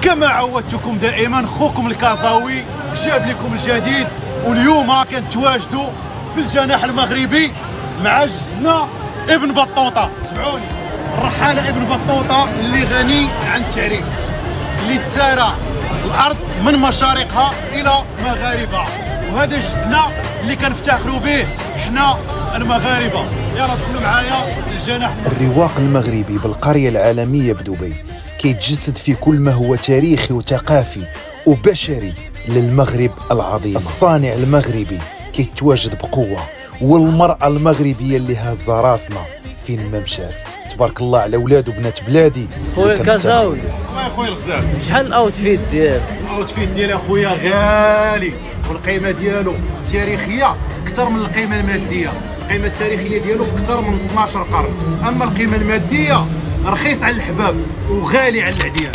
كما عودتكم دائما خوكم الكازاوي جاب لكم الجديد، واليوم كنتواجدوا في الجناح المغربي مع جدنا ابن بطوطه. سمعوني، الرحاله ابن بطوطه اللي غني عن التعريف، اللي تسارع الارض من مشارقها الى مغاربها، وهذا جدنا اللي كنفتخروا به حنا المغاربه. يلا دخلوا معايا للجناح. الرواق المغربي بالقرية العالمية بدبي كيتجسد في كل ما هو تاريخي وثقافي وبشري للمغرب العظيم. الصانع المغربي كيتواجد بقوة، والمرأة المغربية اللي هازة راسنا فين ما مشات. تبارك الله على ولاد وبنات بلادي. خويا الكازاوي، يا خويا الغزال، شحال الاوتفيت ديالك؟ الاوتفيت ديالي اخويا غالي، والقيمه ديالو تاريخيه اكثر من القيمه الماديه. القيمه التاريخيه ديالو اكثر من 12 قرن، اما القيمه الماديه رخيص على الحباب وغالي على العديان.